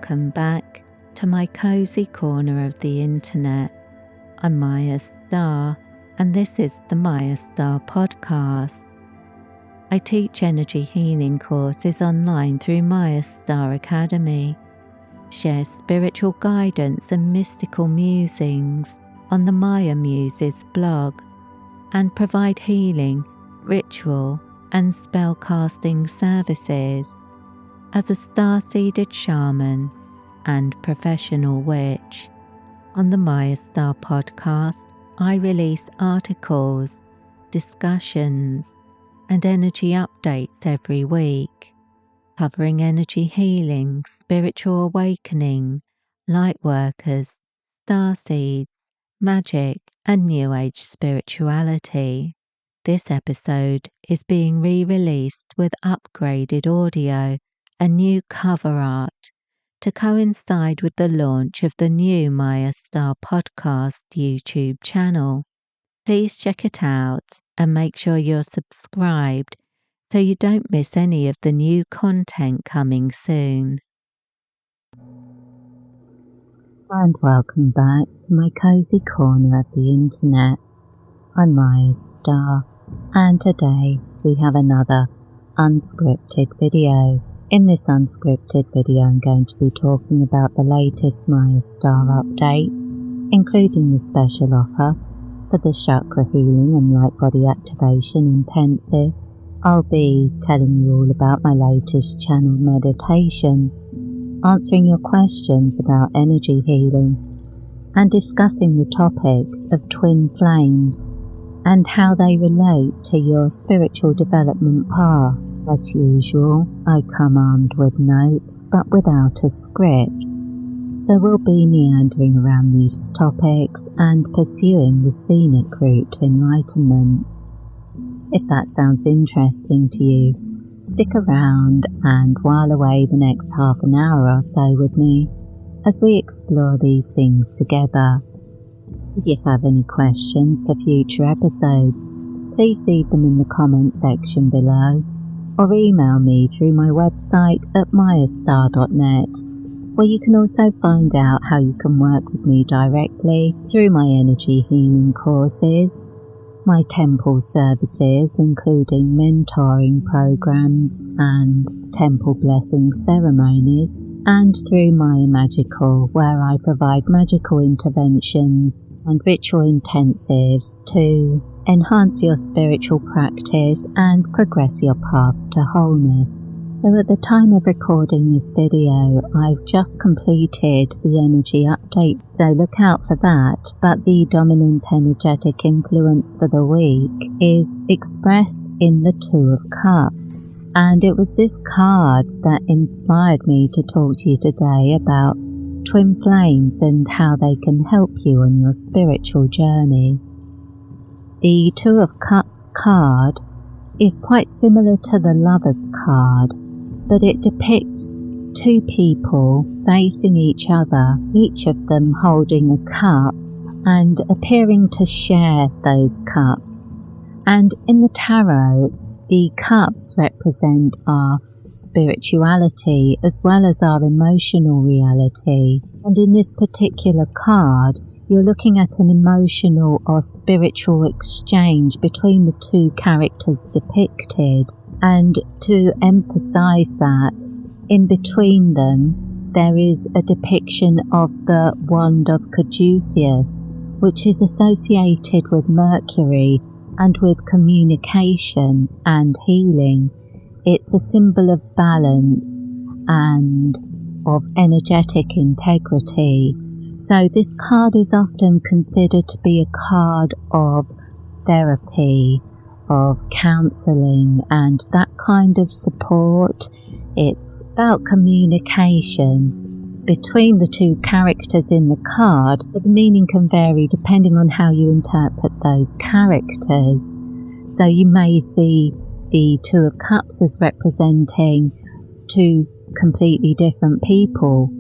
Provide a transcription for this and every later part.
Welcome back to my cozy corner of the internet. I'm Mayastar, and this is the Mayastar Podcast. I teach energy healing courses online through Mayastar Academy, share spiritual guidance and mystical musings on the Maya Muses blog, and provide healing, ritual, and spellcasting services. As a star-seeded shaman and professional witch, on the Mayastar Podcast, I release articles, discussions, and energy updates every week, covering energy healing, spiritual awakening, lightworkers, starseeds, magic, and New Age spirituality. This episode is being re-released with upgraded audio and new cover art to coincide with the launch of the new Mayastar Podcast YouTube channel. Please check it out and make sure you're subscribed so you don't miss any of the new content coming soon. And welcome back to my cozy corner of the internet. I'm Mayastar, and today we have another unscripted video. In this unscripted video, I'm going to be talking about the latest Mayastar updates, including the special offer for the chakra healing and light body activation intensive. I'll be telling you all about my latest channel meditation, answering your questions about energy healing, and discussing the topic of twin flames and how they relate to your spiritual development path. As usual, I come armed with notes but without a script, so we'll be meandering around these topics and pursuing the scenic route to enlightenment. If that sounds interesting to you, stick around and while away the next half an hour or so with me as we explore these things together. If you have any questions for future episodes, please leave them in the comment section below, or email me through my website at mayastar.net, where you can also find out how you can work with me directly through my energy healing courses, my temple services including mentoring programs and temple blessing ceremonies, and through Maya Magical, where I provide magical interventions and ritual intensives to enhance your spiritual practice and progress your path to wholeness. So at the time of recording this video, I've just completed the energy update, so look out for that. But the dominant energetic influence for the week is expressed in the Two of Cups. And it was this card that inspired me to talk to you today about twin flames and how they can help you on your spiritual journey. The Two of Cups card is quite similar to the Lover's card, but it depicts two people facing each other, each of them holding a cup and appearing to share those cups. And in the tarot, the cups represent our spirituality as well as our emotional reality. And in this particular card, you're looking at an emotional or spiritual exchange between the two characters depicted. And to emphasize that, in between them, there is a depiction of the Wand of Caduceus, which is associated with Mercury and with communication and healing. It's a symbol of balance and of energetic integrity. So this card is often considered to be a card of therapy, of counselling and that kind of support. It's about communication between the two characters in the card, but the meaning can vary depending on how you interpret those characters. So you may see the Two of Cups as representing two completely different people,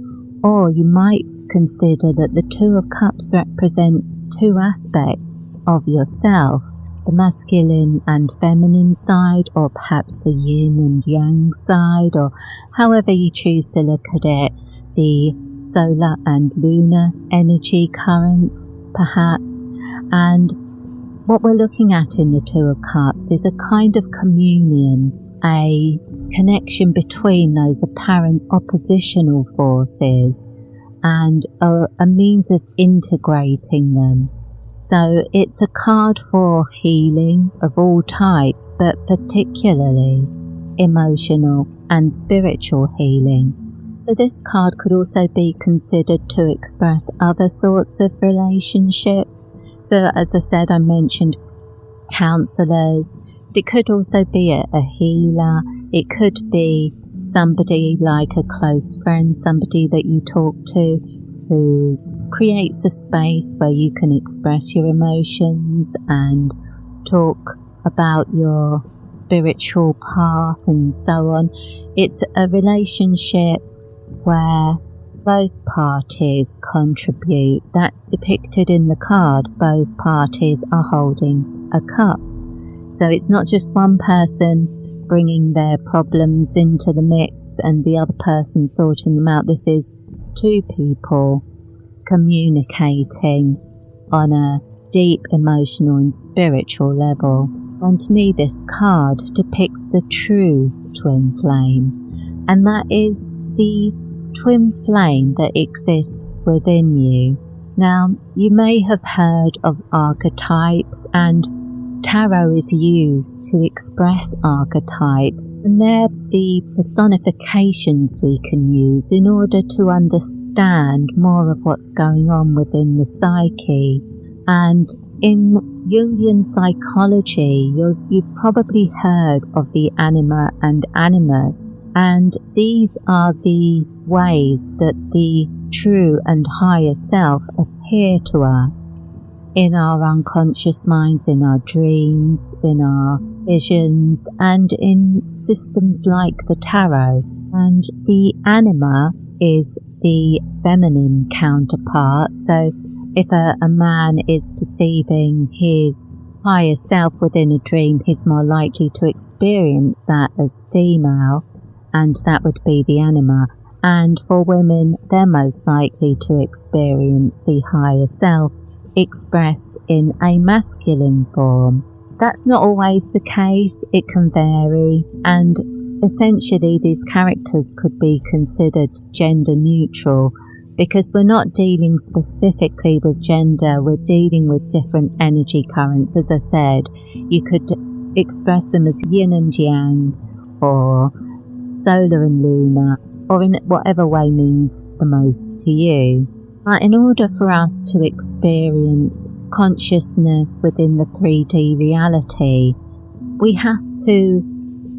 or you might consider that the Two of Cups represents two aspects of yourself, the masculine and feminine side, or perhaps the yin and yang side, or however you choose to look at it. the solar and lunar energy currents, perhaps. And what we're looking at in the Two of Cups is a kind of communion, a connection between those apparent oppositional forces and a means of integrating them. So it's a card for healing of all types, but particularly emotional and spiritual healing. So this card could also be considered to express other sorts of relationships. So as I said, I mentioned counsellors. It could also be a healer. It could be somebody like a close friend, somebody that you talk to who creates a space where you can express your emotions and talk about your spiritual path and so on. It's a relationship where both parties contribute. That's depicted in the card. Both parties are holding a cup. So it's not just one person bringing their problems into the mix and the other person sorting them out. This is two people communicating on a deep emotional and spiritual level. And to me, this card depicts the true twin flame, and that is the twin flame that exists within you. Now, you may have heard of archetypes, and tarot is used to express archetypes, and they're the personifications we can use in order to understand more of what's going on within the psyche. And in Jungian psychology, you've probably heard of the anima and animus, and these are the ways that the true and higher self appear to us in our unconscious minds, in our dreams, in our visions, and in systems like the tarot. And the anima is the feminine counterpart. So if a man is perceiving his higher self within a dream, he's more likely to experience that as female, and that would be the anima. And for women, they're most likely to experience the higher self expressed in a masculine form. That's not always the case. It can vary, and essentially these characters could be considered gender neutral, because we're not dealing specifically with gender, we're dealing with different energy currents. As I said, you could express them as yin and yang, or solar and lunar, or in whatever way means the most to you. But in order for us to experience consciousness within the 3D reality, we have to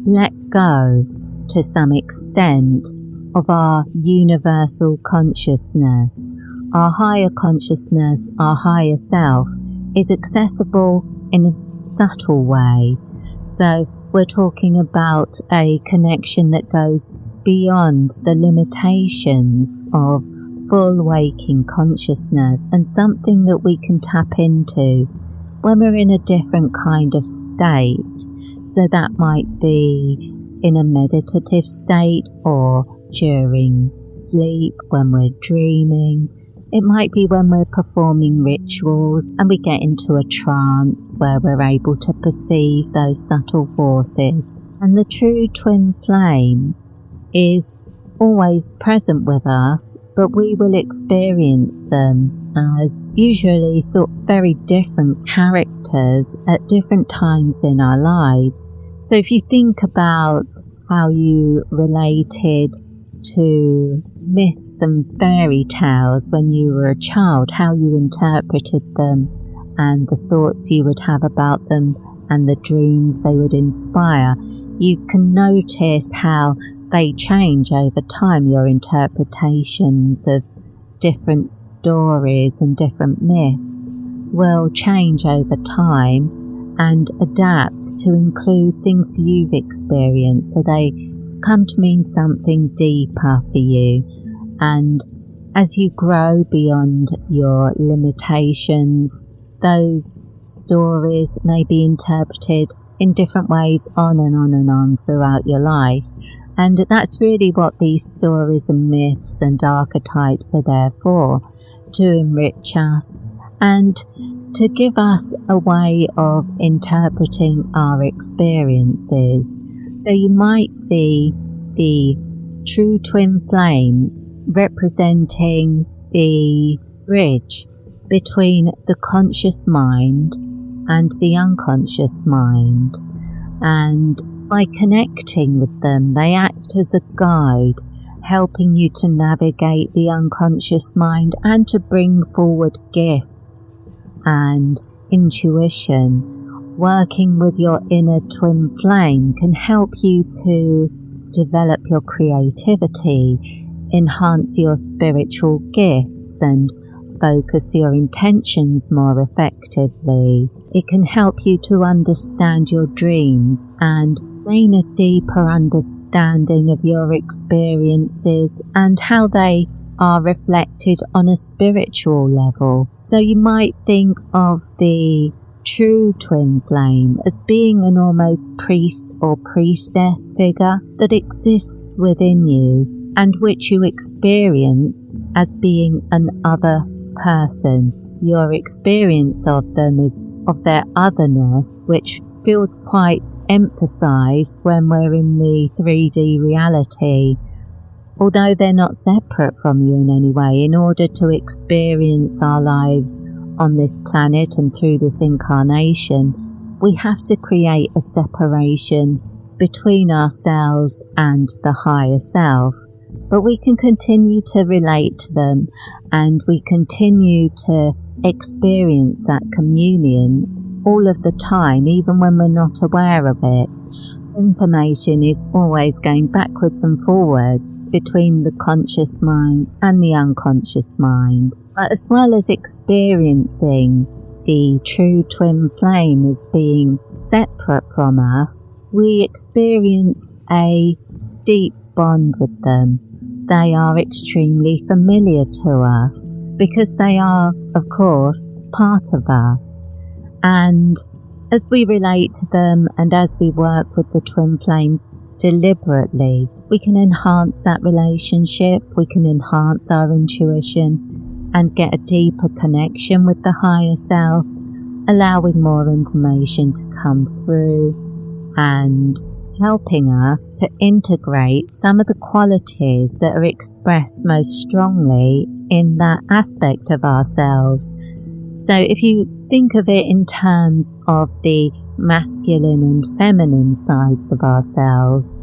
let go to some extent of our universal consciousness. Our higher consciousness, our higher self, is accessible in a subtle way. So we're talking about a connection that goes beyond the limitations of full waking consciousness, and something that we can tap into when we're in a different kind of state. So that might be in a meditative state, or during sleep when we're dreaming. It might be when we're performing rituals and we get into a trance where we're able to perceive those subtle forces. And the true twin flame is always present with us, but we will experience them as usually sort of very different characters at different times in our lives. So if you think about how you related to myths and fairy tales when you were a child, how you interpreted them and the thoughts you would have about them and the dreams they would inspire, you can notice how they change over time. Your interpretations of different stories and different myths will change over time and adapt to include things you've experienced, so they come to mean something deeper for you. And as you grow beyond your limitations, those stories may be interpreted in different ways on and on and on throughout your life. And that's really what these stories and myths and archetypes are there for, to enrich us and to give us a way of interpreting our experiences. So you might see the true twin flame representing the bridge between the conscious mind and the unconscious mind. And by connecting with them, they act as a guide, helping you to navigate the unconscious mind and to bring forward gifts and intuition. Working with your inner twin flame can help you to develop your creativity, enhance your spiritual gifts, and focus your intentions more effectively. It can help you to understand your dreams and gain a deeper understanding of your experiences and how they are reflected on a spiritual level. So you might think of the true twin flame as being an almost priest or priestess figure that exists within you and which you experience as being an other person. Your experience of them is of their otherness, which feels quite emphasized when we're in the 3D reality. Although they're not separate from you in any way, in order to experience our lives on this planet and through this incarnation, we have to create a separation between ourselves and the higher self. But we can continue to relate to them, and we continue to experience that communion all of the time, even when we're not aware of it. Information is always going backwards and forwards between the conscious mind and the unconscious mind. But as well as experiencing the true twin flame as being separate from us, we experience a deep bond with them. They are extremely familiar to us because they are, of course, part of us. And as we relate to them and as we work with the twin flame deliberately, we can enhance that relationship, we can enhance our intuition and get a deeper connection with the higher self, allowing more information to come through and helping us to integrate some of the qualities that are expressed most strongly in that aspect of ourselves. So if you think of it in terms of the masculine and feminine sides of ourselves,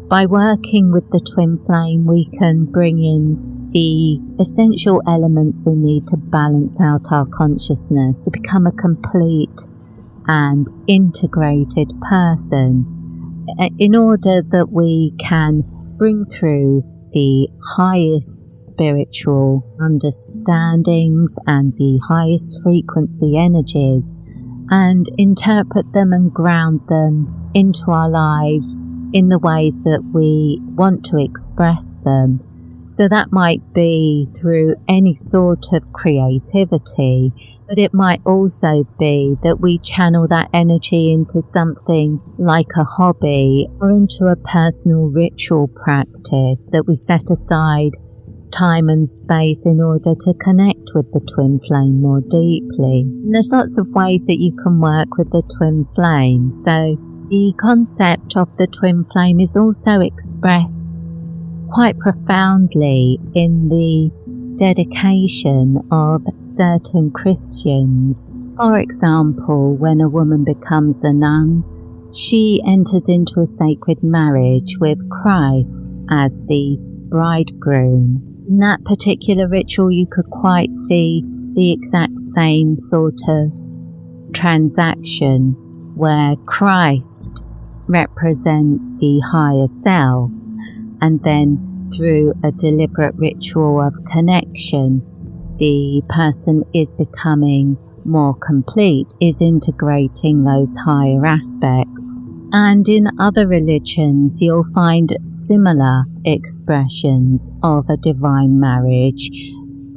by working with the twin flame, we can bring in the essential elements we need to balance out our consciousness to become a complete and integrated person, in order that we can bring through the highest spiritual understandings and the highest frequency energies and interpret them and ground them into our lives in the ways that we want to express them. So that might be through any sort of creativity, but it might also be that we channel that energy into something like a hobby or into a personal ritual practice that we set aside time and space in order to connect with the twin flame more deeply. And there's lots of ways that you can work with the twin flame. So the concept of the twin flame is also expressed quite profoundly in the dedication of certain Christians. For example, when a woman becomes a nun, she enters into a sacred marriage with Christ as the bridegroom. In that particular ritual, you could quite see the exact same sort of transaction where Christ represents the higher self, and then through a deliberate ritual of connection, the person is becoming more complete, is integrating those higher aspects. And in other religions, you'll find similar expressions of a divine marriage.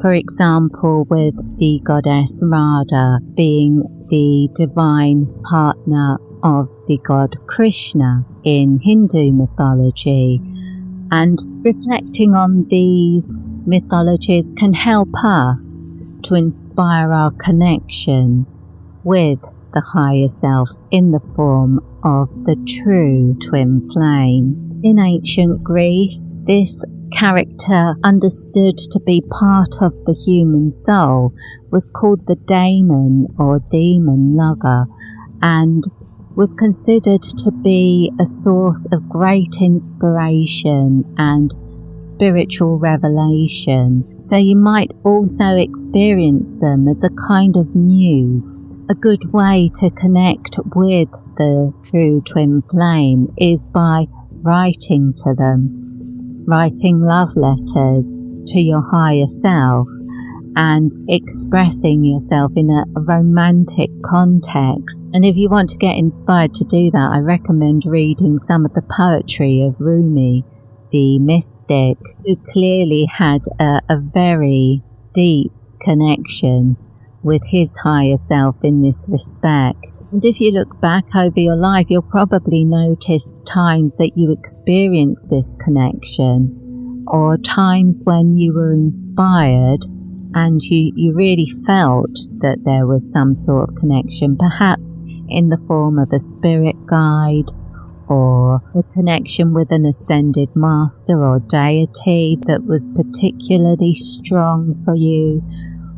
For example, with the goddess Radha being the divine partner of the god Krishna in Hindu mythology. And reflecting on these mythologies can help us to inspire our connection with the higher self in the form of the true twin flame. In ancient Greece, this character, understood to be part of the human soul, was called the daemon or demon lover, and was considered to be a source of great inspiration and spiritual revelation. So you might also experience them as a kind of muse. A good way to connect with the true twin flame is by writing to them, writing love letters to your higher self and expressing yourself in a romantic context. And if you want to get inspired to do that, I recommend reading some of the poetry of Rumi, the mystic, who clearly had a very deep connection with his higher self in this respect. And if you look back over your life, you'll probably notice times that you experienced this connection, or times when you were inspired and you really felt that there was some sort of connection, perhaps in the form of a spirit guide, or a connection with an ascended master or deity that was particularly strong for you,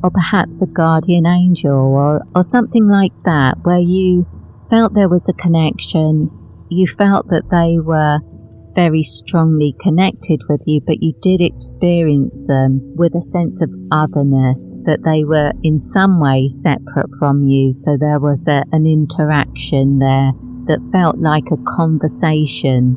or perhaps a guardian angel or something like that, where you felt there was a connection, you felt that they were very strongly connected with you, but you did experience them with a sense of otherness, that they were in some way separate from you. So there was an interaction there that felt like a conversation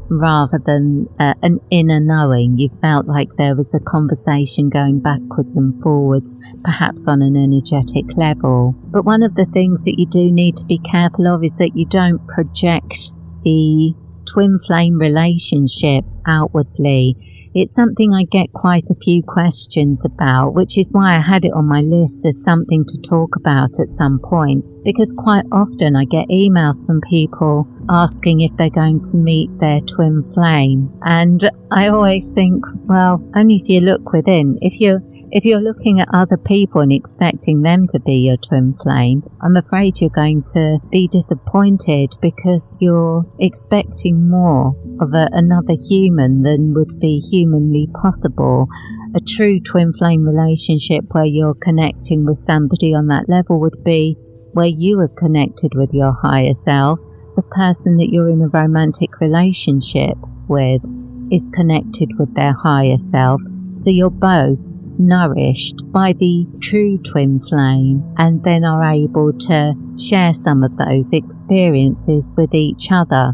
rather than an inner knowing. You felt like there was a conversation going backwards and forwards, perhaps on an energetic level. But one of the things that you do need to be careful of is that you don't project the twin flame relationship outwardly. It's something I get quite a few questions about, which is why I had it on my list as something to talk about at some point, because quite often I get emails from people asking if they're going to meet their twin flame, and I always think, well, only if you look within. If you're looking at other people and expecting them to be your twin flame, I'm afraid you're going to be disappointed, because you're expecting more of another human than would be humanly possible. A true twin flame relationship where you're connecting with somebody on that level would be where you are connected with your higher self. The person that you're in a romantic relationship with is connected with their higher self. So you're both nourished by the true twin flame, and then are able to share some of those experiences with each other.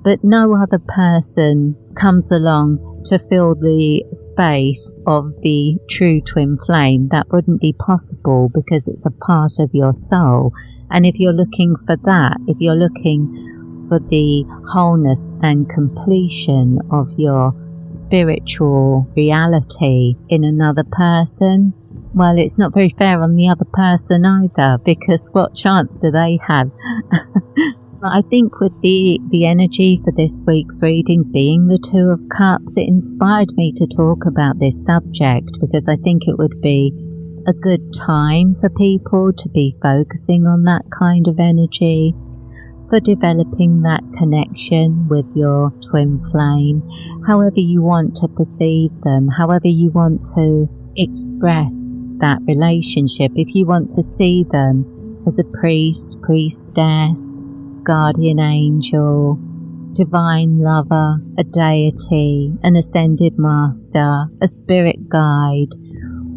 But no other person comes along to fill the space of the true twin flame. That wouldn't be possible, because it's a part of your soul. And if you're looking for that, if you're looking for the wholeness and completion of your spiritual reality in another person, well, it's not very fair on the other person either, because what chance do they have? But I think with the energy for this week's reading being the Two of Cups, it inspired me to talk about this subject, because I think it would be a good time for people to be focusing on that kind of energy, for developing that connection with your twin flame, however you want to perceive them, however you want to express that relationship. If you want to see them as a priest, priestess, guardian angel, divine lover, a deity, an ascended master, a spirit guide,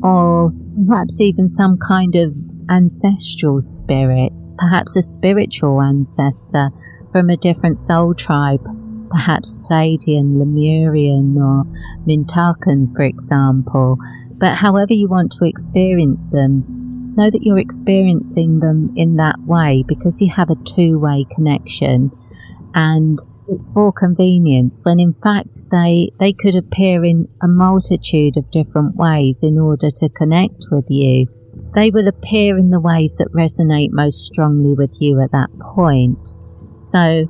or perhaps even some kind of ancestral spirit, perhaps a spiritual ancestor from a different soul tribe, perhaps Pleiadian, Lemurian, or Mintakan, for example. But however you want to experience them, know that you're experiencing them in that way, because you have a two-way connection, and it's for convenience, when in fact they could appear in a multitude of different ways in order to connect with you. They will appear in the ways that resonate most strongly with you at that point. So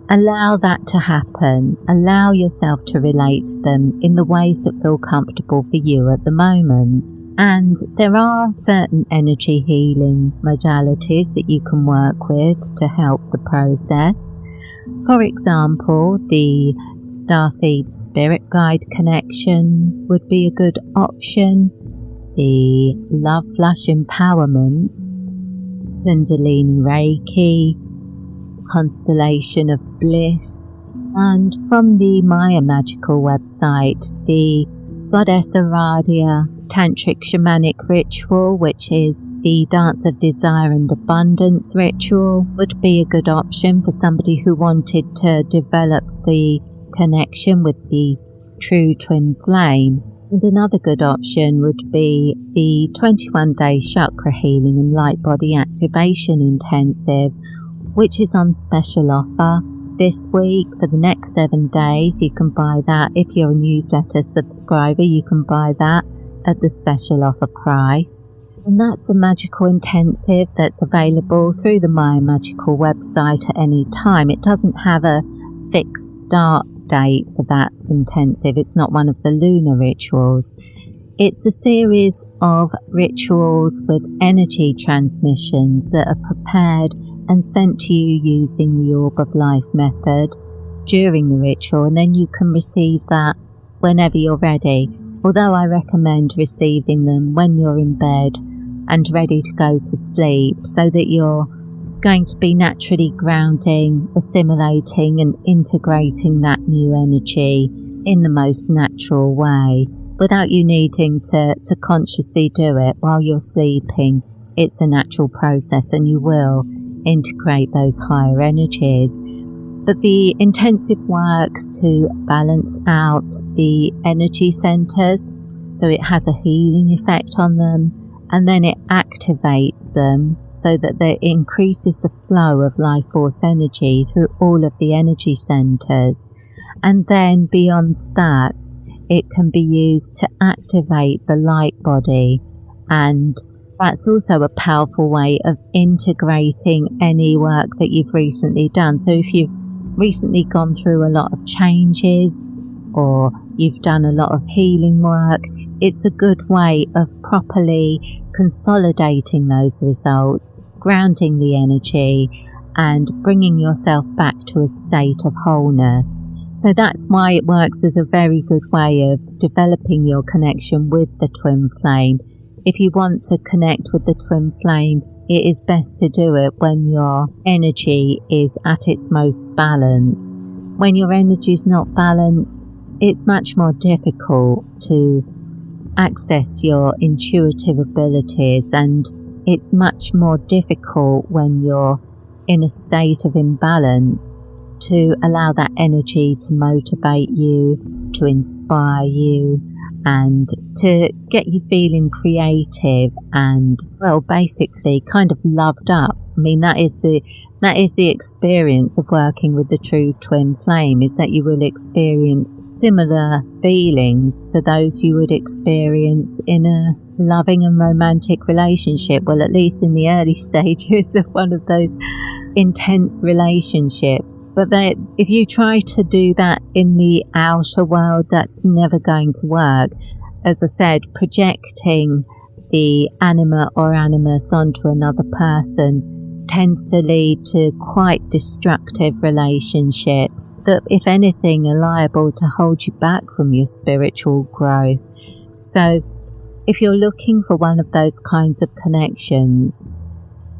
Allow that to happen. Allow yourself to relate to them in the ways that feel comfortable for you at the moment. And there are certain energy healing modalities that you can work with to help the process. For example, the starseed spirit guide connections would be a good option. The love flush empowerments, Kundalini Reiki, constellation of bliss, and from the Maya Magical website, the Goddess Aradia Tantric Shamanic Ritual, which is the Dance of Desire and Abundance ritual, would be a good option for somebody who wanted to develop the connection with the true twin flame. And another good option would be the 21-day chakra healing and light body activation intensive, which is on special offer this week for the next 7 days. You can buy that. If you're a newsletter subscriber, you can buy that at the special offer price. And that's a magical intensive that's available through the Maya Magical website at any time. It doesn't have a fixed start date for that intensive. It's not one of the lunar rituals. It's a series of rituals with energy transmissions that are prepared and sent to you using the Orb of Life method during the ritual, and then you can receive that whenever you're ready. Although I recommend receiving them when you're in bed and ready to go to sleep, so that you're going to be naturally grounding, assimilating and integrating that new energy in the most natural way, without you needing to consciously do it while you're sleeping. It's a natural process and you will integrate those higher energies. But the intensive works to balance out the energy centers, so it has a healing effect on them, and then it activates them so that it increases the flow of life force energy through all of the energy centers. And then beyond that, it can be used to activate the light body, and that's also a powerful way of integrating any work that you've recently done. So if you've recently gone through a lot of changes, or you've done a lot of healing work, it's a good way of properly consolidating those results, grounding the energy, and bringing yourself back to a state of wholeness. So that's why it works as a very good way of developing your connection with the twin flame. If you want to connect with the twin flame, it is best to do it when your energy is at its most balanced. When your energy is not balanced, it's much more difficult to access your intuitive abilities, and it's much more difficult when you're in a state of imbalance to allow that energy to motivate you, to inspire you, and to get you feeling creative and, well, basically kind of loved up. I mean, that is the experience of working with the true twin flame, is that you will experience similar feelings to those you would experience in a loving and romantic relationship. Well, at least in the early stages of one of those intense relationships. But if you try to do that in the outer world, that's never going to work. As I said, projecting the anima or animus onto another person tends to lead to quite destructive relationships that, if anything, are liable to hold you back from your spiritual growth. So if you're looking for one of those kinds of connections,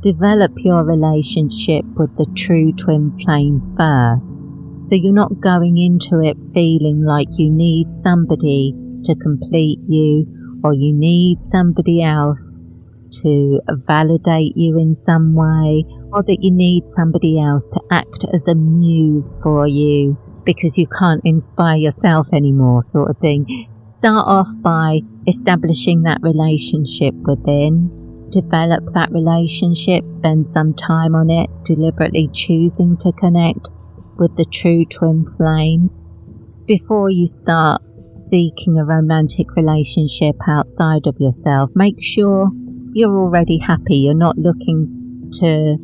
develop your relationship with the true twin flame first, so you're not going into it feeling like you need somebody to complete you, or you need somebody else to validate you in some way, or that you need somebody else to act as a muse for you because you can't inspire yourself anymore, sort of thing. Start off by establishing that relationship within. Develop that relationship, spend some time on it, deliberately choosing to connect with the true twin flame before you start seeking a romantic relationship outside of yourself. Make sure you're already happy. You're not looking to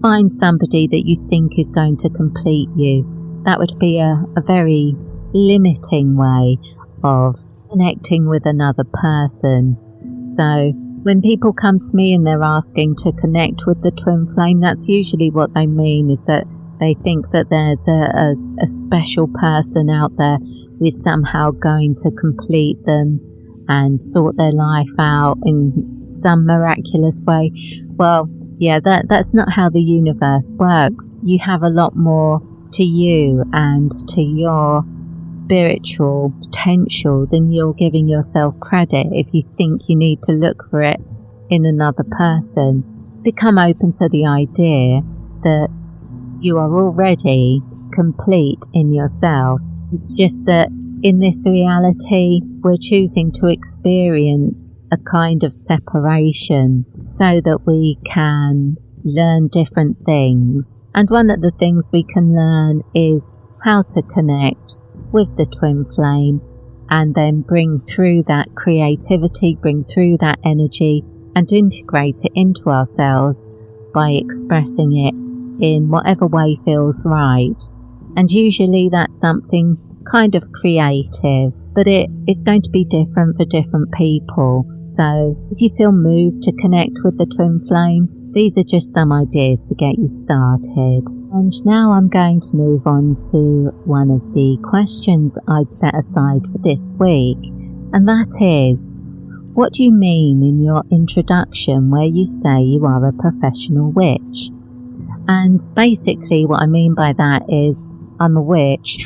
find somebody that you think is going to complete you. That would be a very limiting way of connecting with another person. So when people come to me and they're asking to connect with the twin flame, that's usually what they mean, is that they think that there's a special person out there who is somehow going to complete them and sort their life out in some miraculous way. Well, yeah, that's not how the universe works. You have a lot more to you and to your spiritual potential than you're giving yourself credit if you think you need to look for it in another person. Become open to the idea that you are already complete in yourself. It's just that in this reality, we're choosing to experience a kind of separation so that we can learn different things. And one of the things we can learn is how to connect with the twin flame and then bring through that creativity, bring through that energy and integrate it into ourselves by expressing it in whatever way feels right. And usually that's something kind of creative, but it is going to be different for different people. So if you feel moved to connect with the twin flame, these are just some ideas to get you started. And now I'm going to move on to one of the questions I'd set aside for this week, and that is, what do you mean in your introduction where you say you are a professional witch? And basically what I mean by that is I'm a witch.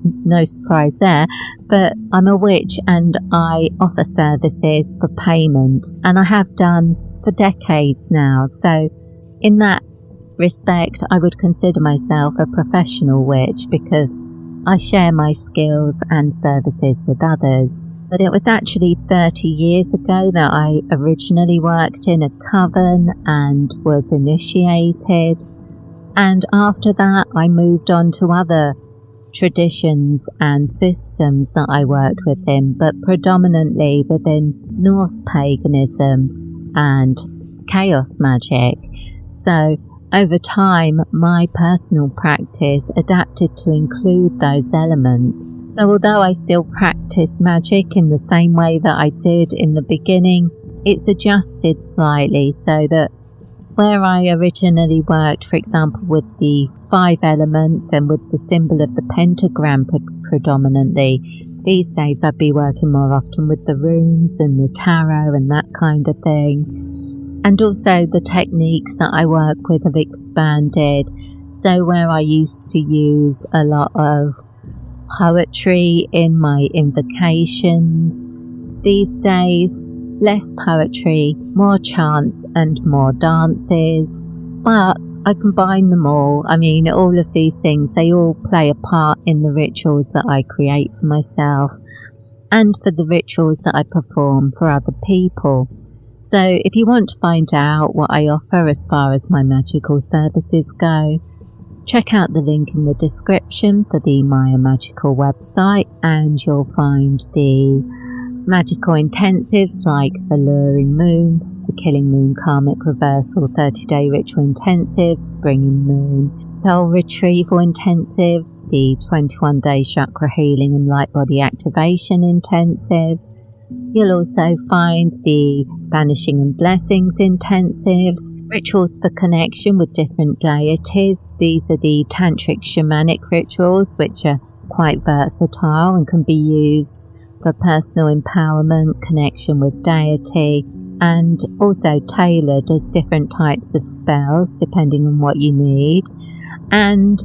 No surprise there, but I'm a witch and I offer services for payment, and I have done for decades now. So in that respect, I would consider myself a professional witch because I share my skills and services with others. But it was actually 30 years ago that I originally worked in a coven and was initiated. And after that, I moved on to other traditions and systems that I worked within, but predominantly within Norse paganism and chaos magic. So over time, my personal practice adapted to include those elements. So although I still practice magic in the same way that I did in the beginning, it's adjusted slightly so that where I originally worked, for example, with the 5 elements and with the symbol of the pentagram predominantly, these days I'd be working more often with the runes and the tarot and that kind of thing. And also the techniques that I work with have expanded. So where I used to use a lot of poetry in my invocations, these days less poetry, more chants and more dances, but I combine them all. I mean, all of these things, they all play a part in the rituals that I create for myself and for the rituals that I perform for other people. So if you want to find out what I offer as far as my magical services go, check out the link in the description for the Maya Magical website, and you'll find the magical intensives like the Luring Moon, the Killing Moon Karmic Reversal 30-day Ritual Intensive, Bringing Moon Soul Retrieval Intensive, the 21-day Chakra Healing and Light Body Activation Intensive. You'll also find the Banishing and Blessings Intensives, rituals for connection with different deities. These are the Tantric Shamanic rituals, which are quite versatile and can be used for personal empowerment, connection with deity, and also tailored as different types of spells depending on what you need. And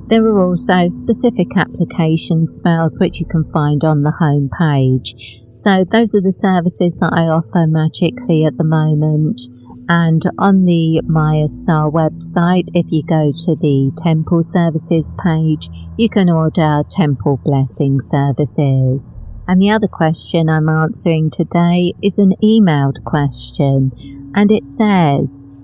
there are also specific application spells which you can find on the home page. So those are the services that I offer magically at the moment. And on the Mayastar website, if you go to the Temple Services page, you can order Temple Blessing Services. And the other question I'm answering today is an emailed question, and it says,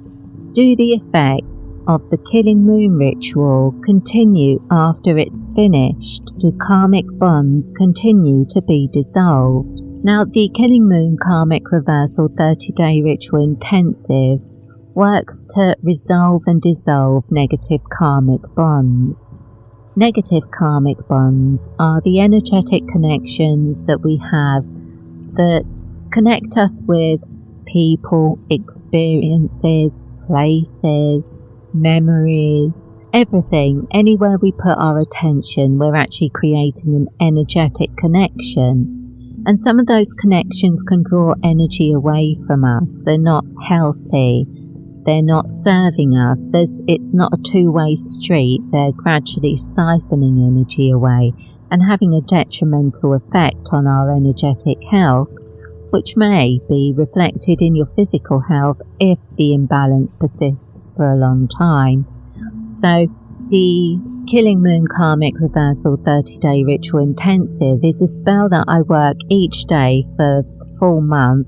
do the effects of the Killing Moon ritual continue after it's finished? Do karmic bonds continue to be dissolved? Now, the Killing Moon Karmic Reversal 30-day Ritual Intensive works to resolve and dissolve negative karmic bonds. Negative karmic bonds are the energetic connections that we have that connect us with people, experiences, places, memories, everything. Anywhere we put our attention, we're actually creating an energetic connection. And some of those connections can draw energy away from us. They're not healthy. They're not serving us. It's not a two-way street. They're gradually siphoning energy away and having a detrimental effect on our energetic health, which may be reflected in your physical health if the imbalance persists for a long time. So the Killing Moon Karmic Reversal 30-day Ritual Intensive is a spell that I work each day for the full month,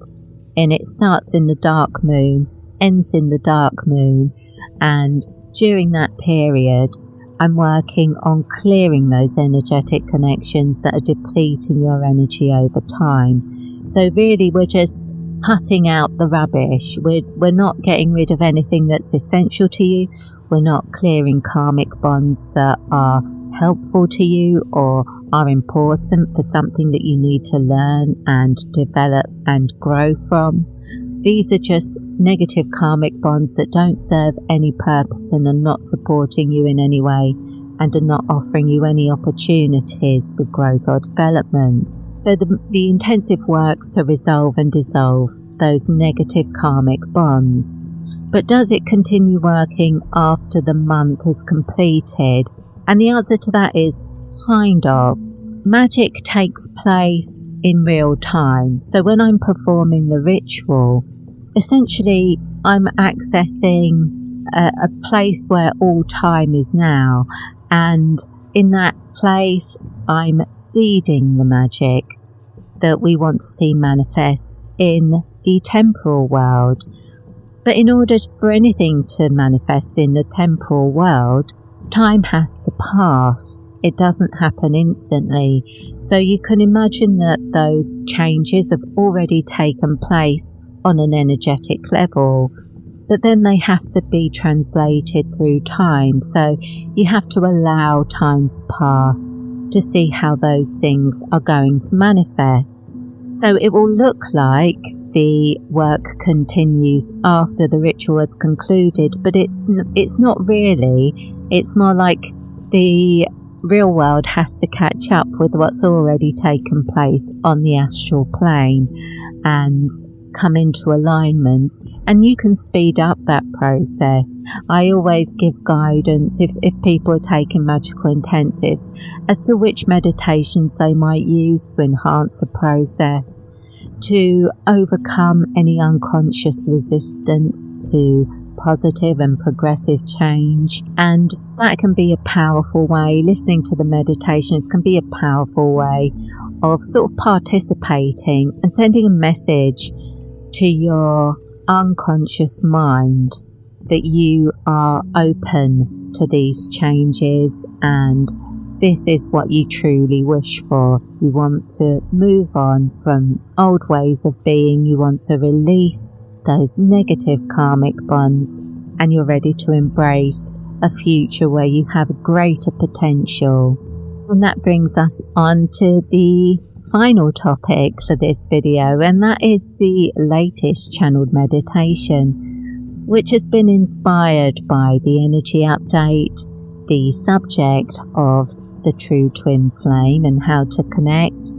and it starts in the dark moon, ends in the dark moon, and during that period I'm working on clearing those energetic connections that are depleting your energy over time. So really we're just cutting out the rubbish. We're not getting rid of anything that's essential to you. We're not clearing karmic bonds that are helpful to you or are important for something that you need to learn and develop and grow from. These are just negative karmic bonds that don't serve any purpose and are not supporting you in any way and are not offering you any opportunities for growth or development. So the intensive works to resolve and dissolve those negative karmic bonds. But does it continue working after the month is completed? And the answer to that is kind of. Magic takes place in real time. So when I'm performing the ritual, essentially I'm accessing a place where all time is now. And in that place, I'm seeding the magic that we want to see manifest in the temporal world. But in order for anything to manifest in the temporal world, time has to pass. It doesn't happen instantly. So you can imagine that those changes have already taken place on an energetic level, but then they have to be translated through time. So you have to allow time to pass to see how those things are going to manifest. So it will look like the work continues after the ritual is concluded, but it's not really. It's more like the real world has to catch up with what's already taken place on the astral plane and come into alignment, and you can speed up that process. I always give guidance if people are taking magical intensives as to which meditations they might use to enhance the process, to overcome any unconscious resistance to positive and progressive change. And that can be a powerful way. Listening to the meditations can be a powerful way of sort of participating and sending a message to your unconscious mind that you are open to these changes and this is what you truly wish for. You want to move on from old ways of being. You want to release those negative karmic bonds, and you're ready to embrace a future where you have greater potential. And that brings us on to the final topic for this video, and that is the latest channeled meditation, which has been inspired by the energy update, the subject of the true twin flame and how to connect,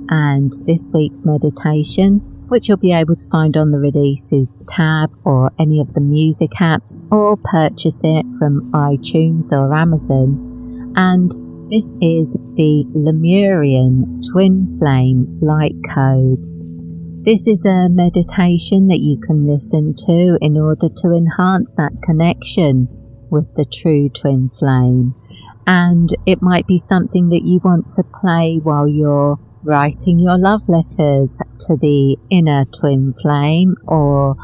and this week's meditation, which you'll be able to find on the releases tab or any of the music apps, or purchase it from iTunes or Amazon. And this is the Lemurian twin flame light codes. This is a meditation that you can listen to in order to enhance that connection with the true twin flame. And it might be something that you want to play while you're writing your love letters to the inner twin flame, or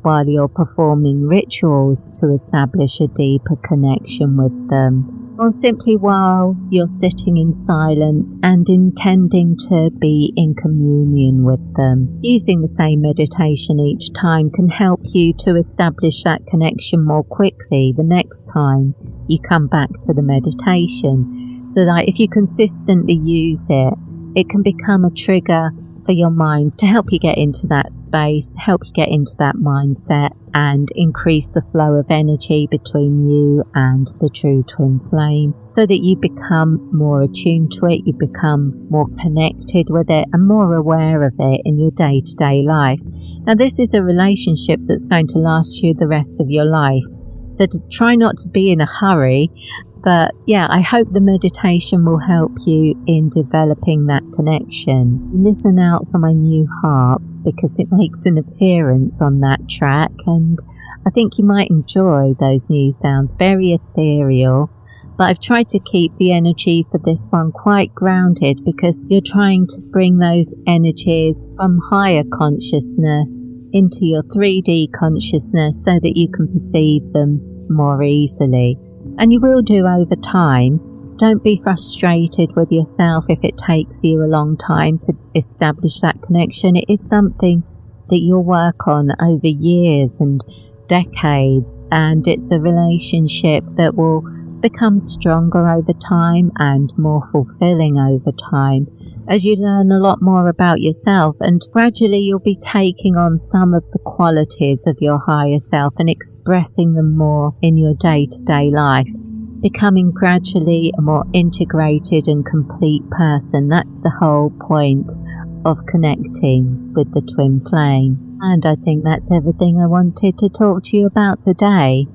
while you're performing rituals to establish a deeper connection with them. or simply while you're sitting in silence and intending to be in communion with them. Using the same meditation each time can help you to establish that connection more quickly the next time you come back to the meditation, so that if you consistently use it, it can become a trigger for your mind to help you get into that space, to help you get into that mindset and increase the flow of energy between you and the true twin flame, so that you become more attuned to it, you become more connected with it and more aware of it in your day-to-day life. Now, this is a relationship that's going to last you the rest of your life, so to try not to be in a hurry. But yeah, I hope the meditation will help you in developing that connection. Listen out for my new harp, because it makes an appearance on that track, and I think you might enjoy those new sounds. Very ethereal, but I've tried to keep the energy for this one quite grounded, because you're trying to bring those energies from higher consciousness into your 3D consciousness so that you can perceive them more easily. And you will do over time. Don't be frustrated with yourself if it takes you a long time to establish that connection. It is something that you'll work on over years and decades, and it's a relationship that will become stronger over time and more fulfilling over time as you learn a lot more about yourself, and gradually you'll be taking on some of the qualities of your higher self and expressing them more in your day-to-day life, becoming gradually a more integrated and complete person. That's the whole point of connecting with the twin flame. And I think that's everything I wanted to talk to you about today.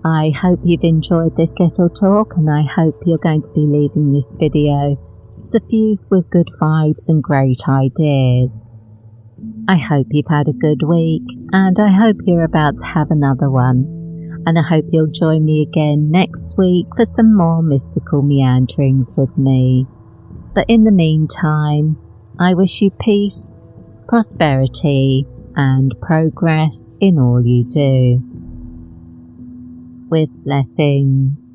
I hope you've enjoyed this little talk, and I hope you're going to be leaving this video suffused with good vibes and great ideas. I hope you've had a good week, and I hope you're about to have another one. And I hope you'll join me again next week for some more mystical meanderings with me. But in the meantime, I wish you peace, prosperity, and progress in all you do. With blessings.